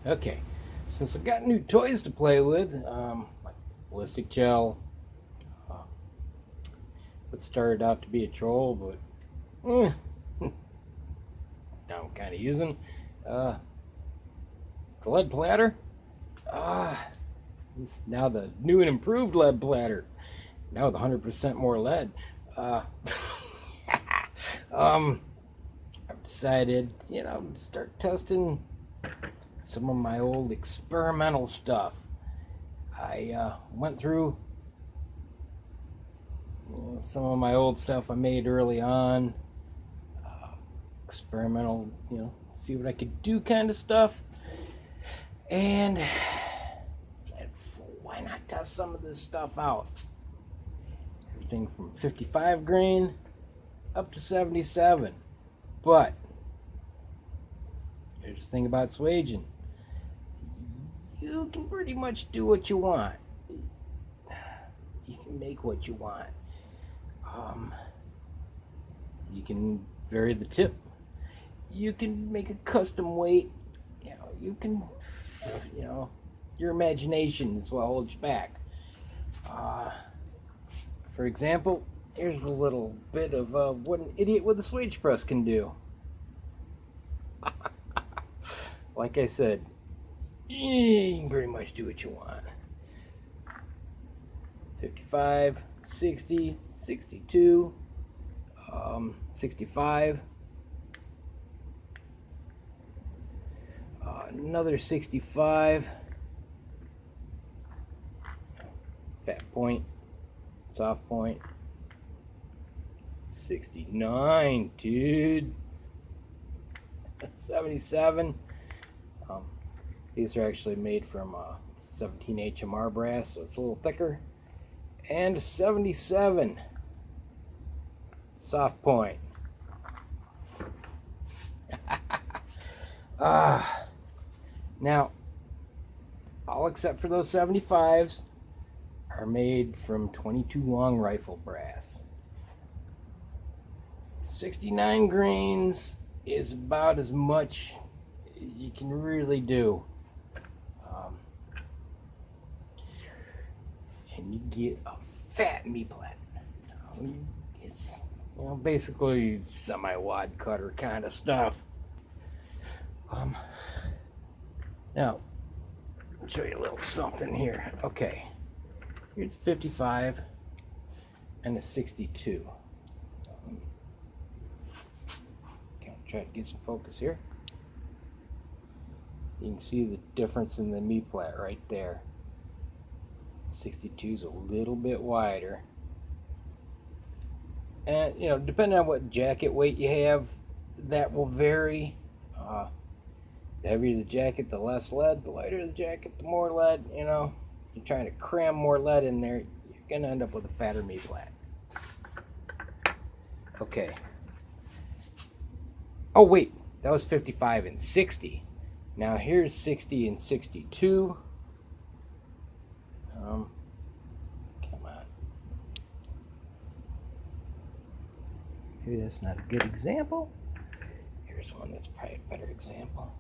Okay, since I've got new toys to play with, like ballistic gel, uh, what started out to be a troll, but now I'm kind of using uh, the lead platter. Uh, Now the new and improved lead platter. Now with 100% more lead. Uh, um, I've decided, to start testing some of my old experimental stuff. I went through some of my old stuff I made early on, uh, experimental, see what I could do kind of stuff. And why not test some of this stuff out? Everything from 55 grain up to 77. But here's the thing about swaging. You can pretty much do what you want. You can make what you want. Um, you can vary the tip. You can make a custom weight. You can, you know, your imagination is what holds you back. Uh, for example, here's a little bit of what an idiot with a swage press can do. Like I said, you can pretty much do what you want. 55, 60, 62, 65, another 65, fat point, soft point, 69, dude, 77. These are actually made from 17 HMR brass, so it's a little thicker. And 77, soft point. Now, all except for those 75s are made from 22 long rifle brass. 69 grains is about as much as you can really do. And you get a fat meat plat. It's basically semi-wad cutter kind of stuff. Now, I'll show you a little something here. Okay, here's 55 and a 62. Okay, I'll try to get some focus here. You can see the difference in the knee plat right there. 62 is a little bit wider. And, depending on what jacket weight you have, that will vary. The heavier the jacket, the less lead. The lighter the jacket, the more lead. You're trying to cram more lead in there, you're going to end up with a fatter meat plat. Okay. Oh, wait. That was 55 and 60. Now here's 60 and 62. Come on. Maybe that's not a good example. Here's one that's probably a better example.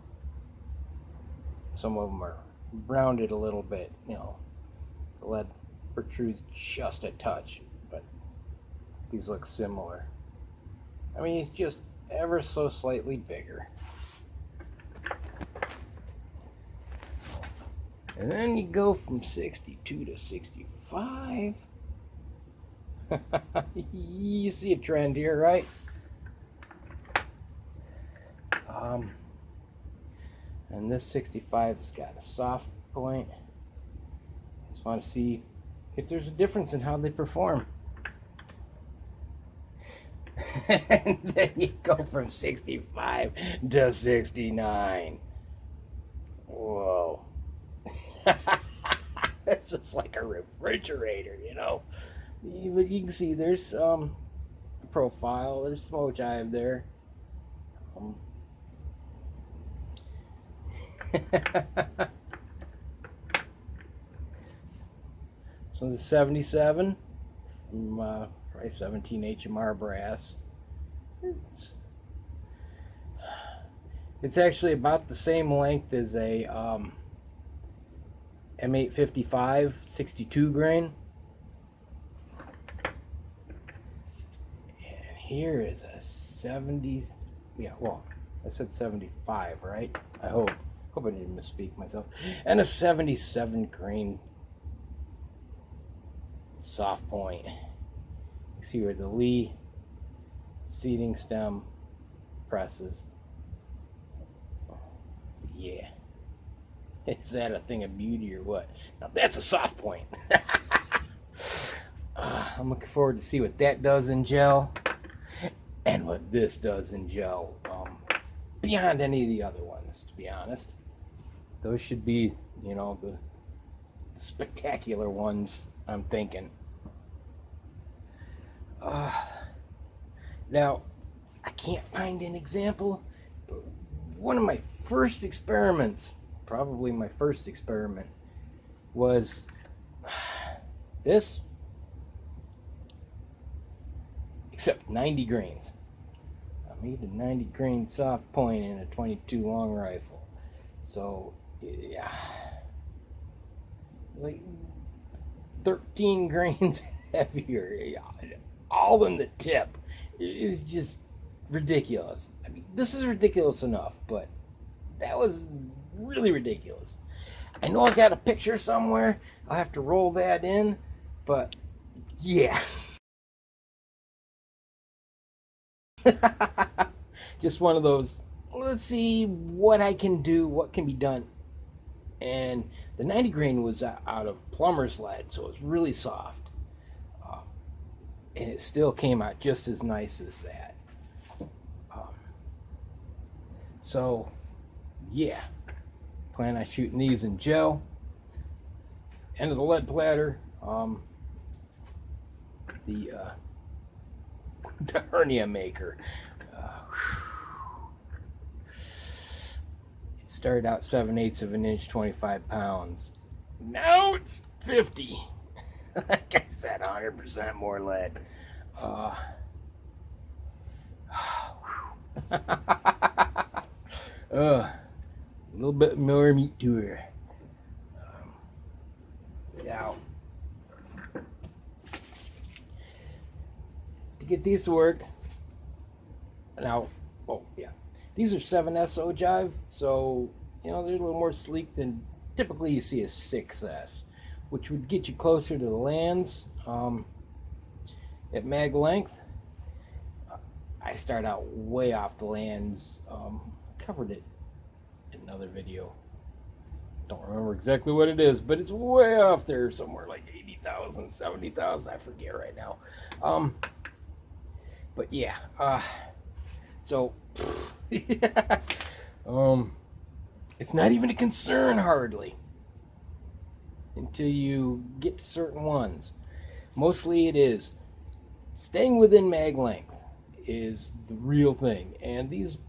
Some of them are rounded a little bit, the lead protrudes just a touch, but these look similar. I mean, it's just ever so slightly bigger. And then you go from 62 to 65. You see a trend here, right? And this 65 has got a soft point. Just want to see if there's a difference in how they perform. And then you go from 65 to 69. Whoa. It's just like a refrigerator, But you can see there's profile, there's smoke jive there. This one's a 77 from probably 17 HMR brass. It's actually about the same length as a M855 62 grain. And here is a 70s. Yeah, well, I said 75, right? I hope. Hope I didn't misspeak myself. And a 77 grain soft point. You see where the Lee seating stem presses. Yeah. Is that a thing of beauty or what? Now that's a soft point. I'm looking forward to see what that does in gel and what this does in gel. Beyond any of the other ones, to be honest. Those should be, you know, the spectacular ones, I'm thinking. Now, I can't find an example, but one of my first experiments, probably my first experiment, was this, except 90 grains. I made a 90 grain soft point in a 22 long rifle. So, yeah, like 13 grains heavier, all in the tip. It was just ridiculous. I mean, this is ridiculous enough, but that was really ridiculous. I know I got a picture somewhere. I'll have to roll that in, but yeah. Just one of those, let's see what I can do, what can be done. And the 90 grain was out of plumber's lead, so it was really soft. And it still came out just as nice as that. So, yeah. Plan on shooting these in gel. End of the lead platter. The the hernia maker. It started out 7/8 of an inch, 25 pounds. Now it's 50. Like I said, 100% more lead. A little bit more meat to her. Now, to get these to work, now, oh yeah, these are 7S ogive, so you know they're a little more sleek than typically you see a 6S, which would get you closer to the lands at mag length. I start out way off the lands. Covered it in another video. Don't remember exactly what it is, but it's way off there somewhere, like 80,000, 70,000. I forget right now. But yeah. So it's not even a concern hardly until you get to certain ones. Mostly it is staying within mag length is the real thing, and these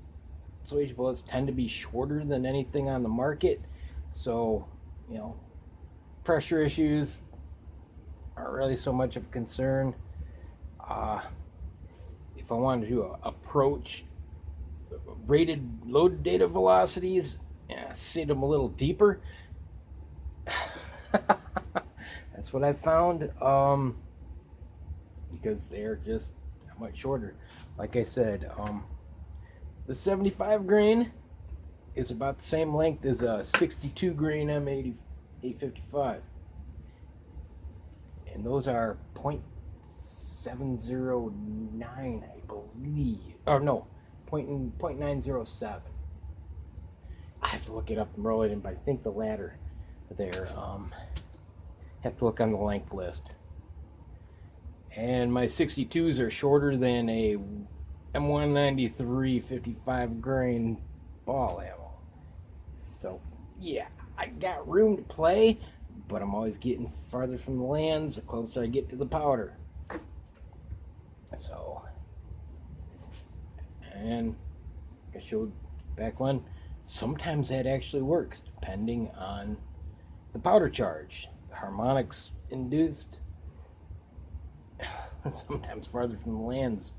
Soichi bullets tend to be shorter than anything on the market, so you know, pressure issues aren't really so much of a concern. If I wanted to approach rated load data velocities, sit them a little deeper. That's what I found, because they're just much shorter. Like I said, the 75 grain is about the same length as a 62 grain M855, and those are 0.709, I believe. Or no, 0.907. I have to look it up and roll it in, but I think the latter there. Have to look on the length list. And my 62s are shorter than a M193 55 grain ball ammo. So yeah, I got room to play, but I'm always getting farther from the lands the closer I get to the powder. So, and like I showed back when, sometimes that actually works depending on the powder charge. The harmonics induced, sometimes farther from the lands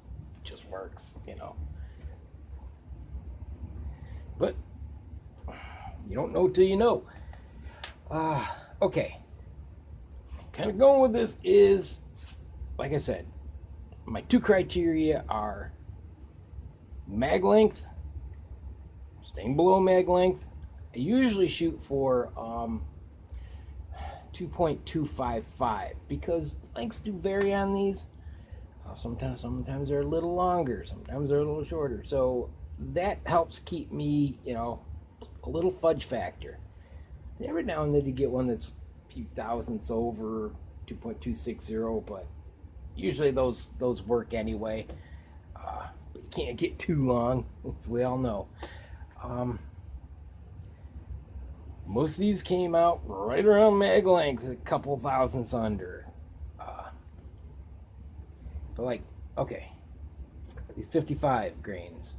just works, you know. But you don't know till you know. Okay. Kind of going with this is, like I said, my two criteria are mag length, staying below mag length. I usually shoot for 2.255 because lengths do vary on these. Sometimes they're a little longer, sometimes they're a little shorter. So that helps keep me, a little fudge factor. Every now and then you get one that's a few thousandths over 2.260, but usually those work anyway. But you can't get too long, as we all know. Most of these came out right around mag length, a couple thousandths under. But like, okay, these 55 grains.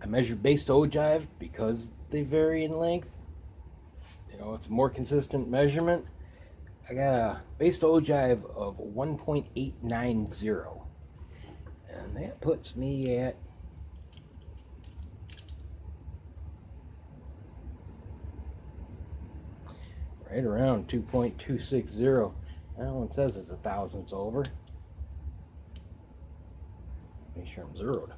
I measured base to ogive because they vary in length. It's a more consistent measurement. I got a base to ogive of 1.890. And that puts me at right around 2.260. That one says it's a thousandths over. Make sure I'm zeroed.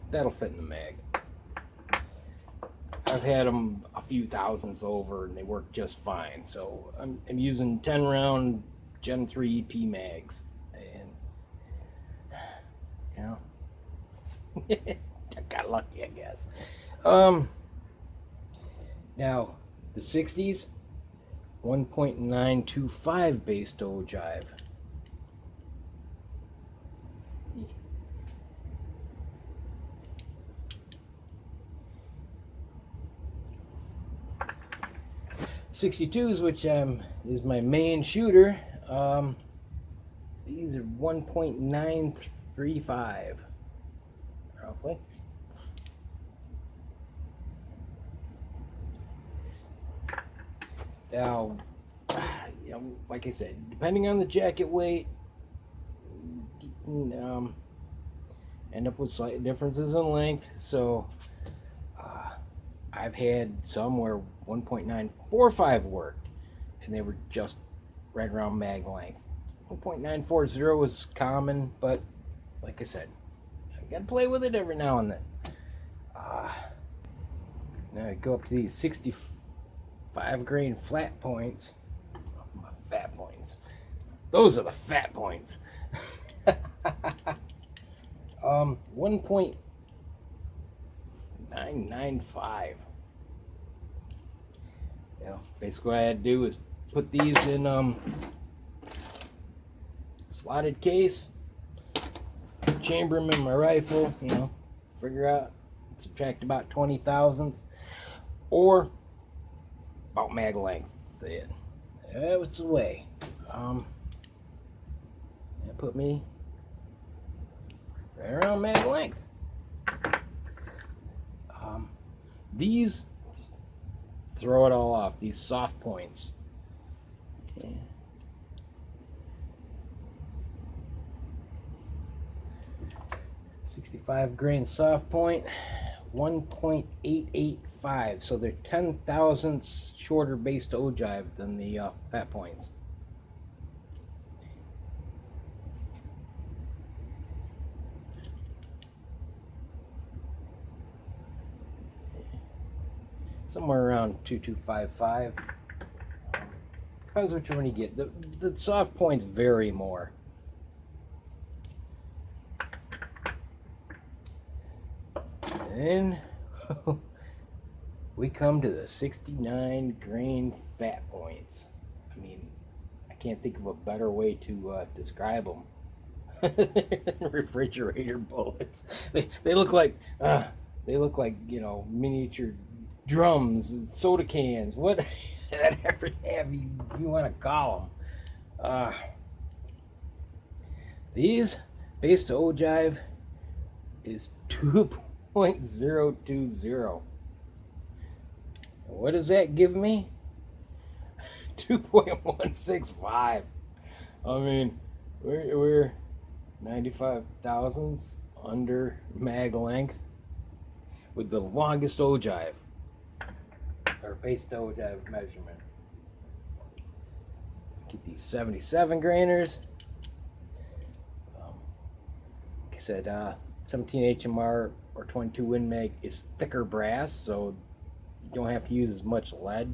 That'll fit in the mag. I've had them a few thousandths over and they work just fine. So I'm using 10 round Gen 3 EP mags. And, I got lucky, I guess. Now, the 60s, 1.925 base to ogive. '62s, which is my main shooter. These are 1.935, roughly. Now, like I said, depending on the jacket weight, you can end up with slight differences in length. So I've had some where 1.945 worked, and they were just right around mag length. 1.940 was common, but like I said, I gotta play with it every now and then. Now I go up to these 65 grain flat points. My fat points. Those are the fat points. 1.995. Basically what I had to do is put these in slotted case, chamber them in my rifle, figure out, subtract about 20 thousandths, or about mag length. That was the way. That put me right around mag length. These, throw it all off, these soft points. Yeah. 65 grain soft point, 1.885. So they're 10 thousandths shorter base to ogive than the fat points. Somewhere around 2255. Depends which one you get. The soft points vary more. And we come to the 69 grain fat points. I mean, I can't think of a better way to describe them. Refrigerator bullets. They look like miniature drums, soda cans, whatever you want to call them. These base to ogive is 2.020. What does that give me? 2.165. I mean, We're 95 thousandths under mag length with the longest ogive, or base to ogive measurement. Get these 77 grainers. Like I said, 17 HMR or 22 Win Mag is thicker brass, so you don't have to use as much lead.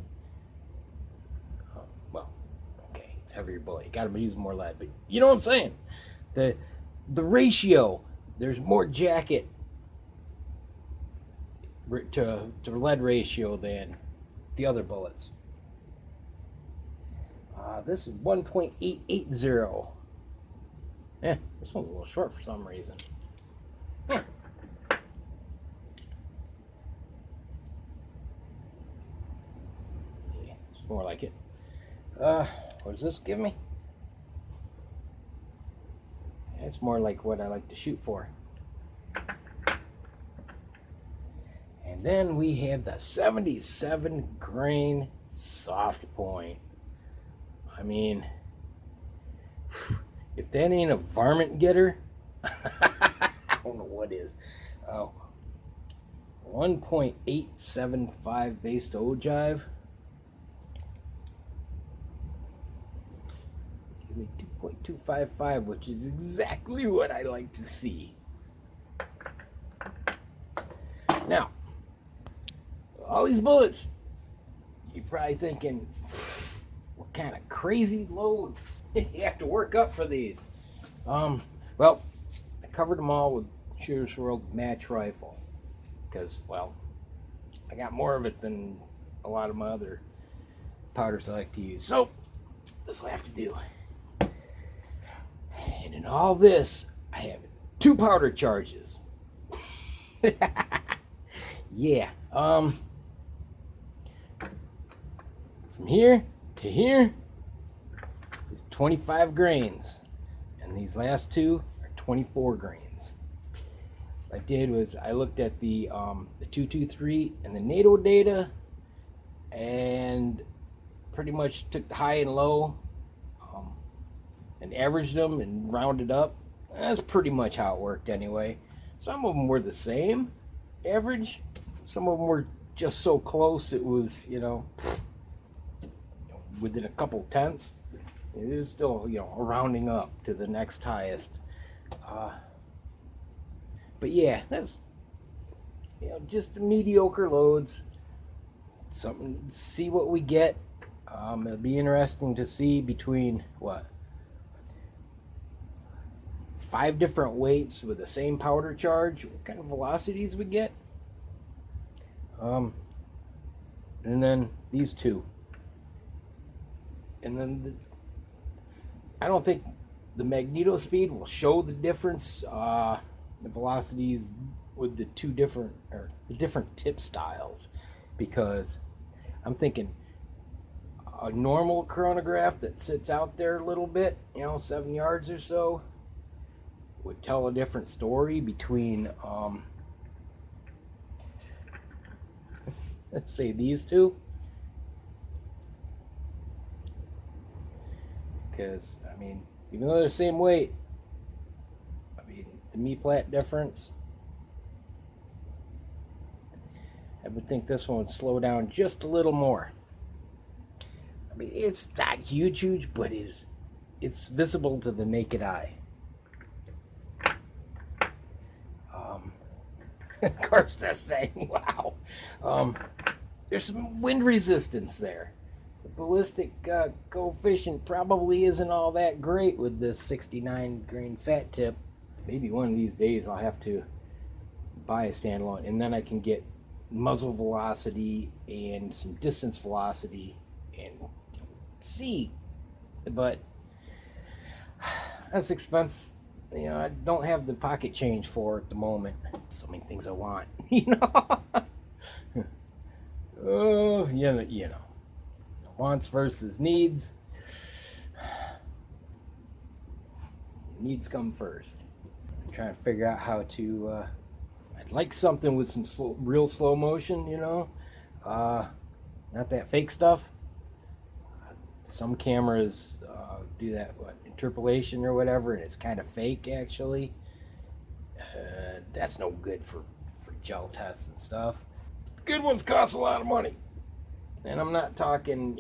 Well, okay, it's heavier bullet. You got to use more lead, but you know what I'm saying. The ratio, there's more jacket to lead ratio than the other bullets. This is 1.880. This one's a little short for some reason. Yeah. It's more like it. What does this give me? It's more like what I like to shoot for. And then we have the 77 grain soft point. I mean, if that ain't a varmint getter, I don't know what is. 1.875 base to ogive. Give me 2.255, which is exactly what I like to see. Now, all these bullets, you're probably thinking, what kind of crazy load you have to work up for these? Well, I covered them all with Shooter's World match rifle because, well, I got more of it than a lot of my other powders I like to use. So, this will have to do. And in all this, I have 2 powder charges. Yeah. From here to here is 25 grains, and these last 2 are 24 grains. What I did was I looked at the 223 and the NATO data, and pretty much took the high and low, and averaged them and rounded up. That's pretty much how it worked anyway. Some of them were the same average. Some of them were just so close it was, within a couple tenths. It was still, rounding up to the next highest. But yeah, that's, just the mediocre loads. Something, see what we get. It'll be interesting to see between, 5 different weights with the same powder charge, what kind of velocities we get. And then these 2. And then I don't think the magneto speed will show the difference, the velocities with the different tip styles, because I'm thinking a normal chronograph that sits out there a little bit, 7 yards or so, would tell a different story between, let's say these 2. Because, even though they're the same weight, the me-plat difference, I would think this one would slow down just a little more. It's not huge, but it's visible to the naked eye. Of course, that's saying, wow. There's some wind resistance there. The ballistic coefficient probably isn't all that great with this 69 grain fat tip. Maybe one of these days I'll have to buy a standalone, and then I can get muzzle velocity and some distance velocity and see. But that's expensive. I don't have the pocket change for it at the moment. So many things I want, Oh, wants versus needs. Needs come first. I'm trying to figure out how to. I'd like something with some real slow motion, not that fake stuff. Some cameras do that interpolation or whatever, and it's kind of fake actually. That's no good for gel tests and stuff. Good ones cost a lot of money, and I'm not talking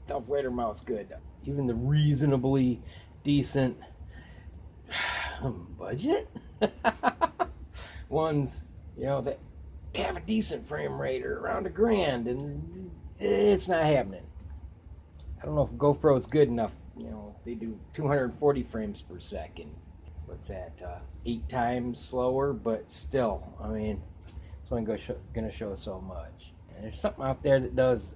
deflator mouse good. Even the reasonably decent budget ones, that have a decent frame rate or around $1,000, and it's not happening. I don't know if GoPro is good enough. They do 240 frames per second. What's that? 8 times slower, but still, it's only going to show so much. And there's something out there that does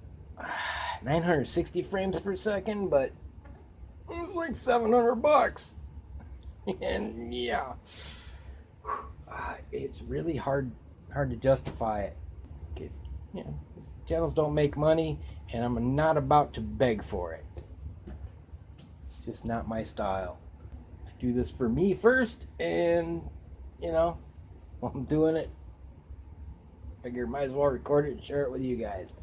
960 frames per second, but it's like $700. And yeah, it's really hard to justify it, because these channels don't make money, and I'm not about to beg for it. It's just not my style. I do this for me first, and while I'm doing it, figure might as well record it and share it with you guys.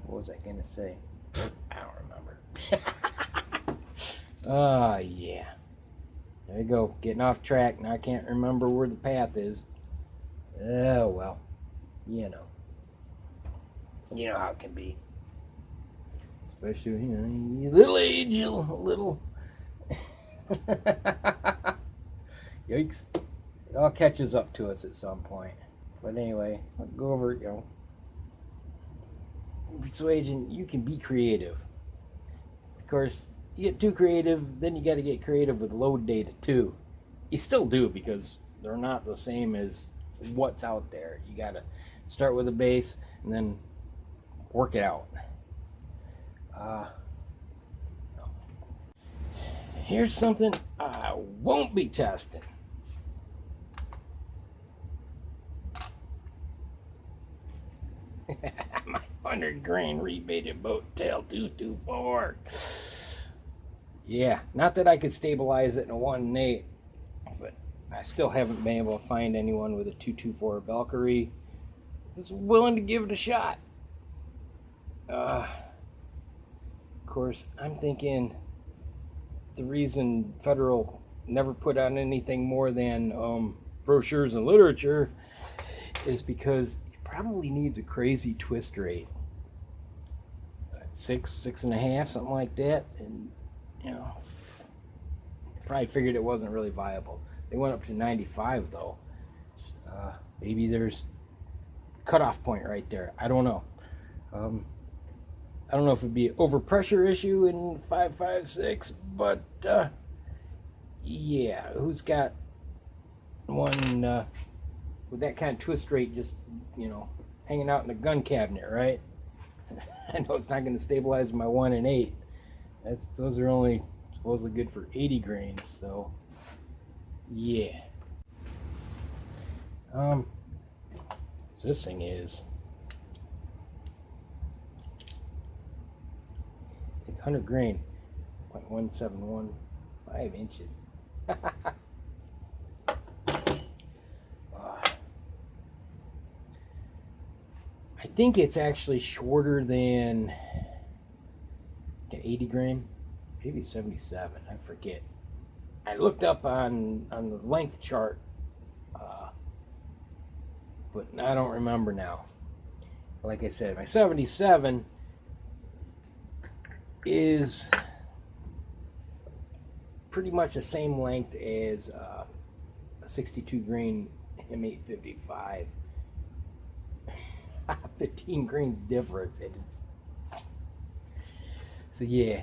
What was I gonna say? I don't remember. Yeah. There you go, getting off track. Now I can't remember where the path is. Oh well, you know how it can be. Especially, little age, a little. Yikes. It all catches up to us at some point. But anyway, I'll go over, persuasion, you can be creative. Of course, you get too creative, then you got to get creative with load data too. You still do, because they're not the same as what's out there. You got to start with a base and then work it out. Here's something I won't be testing. My 100 grain rebated boat tail 224. Yeah, not that I could stabilize it in a 1-8, but I still haven't been able to find anyone with a 224 Valkyrie that's willing to give it a shot. Of course, I'm thinking the reason Federal never put out anything more than brochures and literature is because it probably needs a crazy twist rate. 6.5, something like that. And, probably figured it wasn't really viable. They went up to 95 though. Maybe there's a cutoff point right there. I don't know. I don't know if it'd be an overpressure issue in 5.56, but yeah, who's got one with that kind of twist rate just, hanging out in the gun cabinet, right? I know it's not going to stabilize my 1-8. Those are only supposedly good for 80 grains, so yeah. So this thing is 100 grain, 0.1715 inches. I think it's actually shorter than 80 grain, maybe 77, I forget. I looked up on the length chart, but I don't remember now. Like I said, my 77 is pretty much the same length as a 62 grain M855. 15 grains difference. So yeah,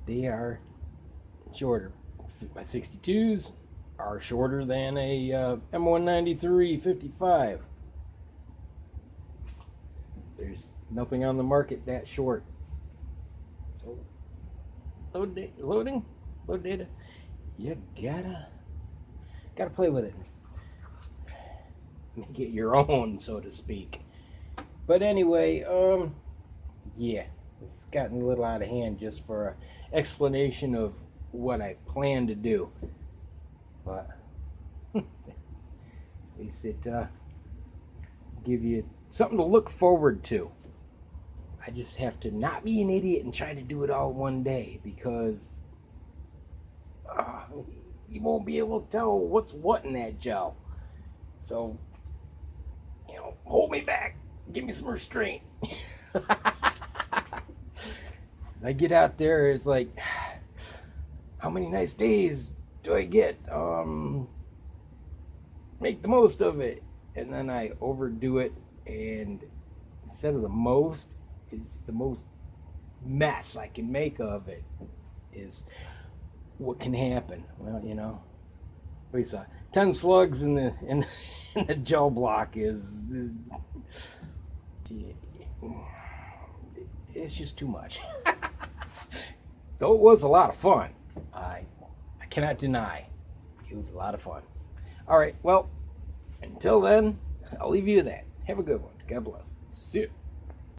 they are shorter. My 62s are shorter than a M193 55. There's nothing on the market that short. So load data, you gotta play with it, make it your own, so to speak. But anyway, yeah, it's gotten a little out of hand just for an explanation of what I plan to do. But at least it give you something to look forward to. I just have to not be an idiot and try to do it all one day, because uh, you won't be able to tell what's what in that gel. So, hold me back. Give me some restraint. As I get out there, it's like, how many nice days do I get? Make the most of it. And then I overdo it, and instead of the most, it's the most mess I can make of it is what can happen. Well, we saw 10 slugs in the gel block is it's just too much. Though it was a lot of fun. I cannot deny it was a lot of fun. All right, well, until then, I'll leave you with that. Have a good one. God bless. See you.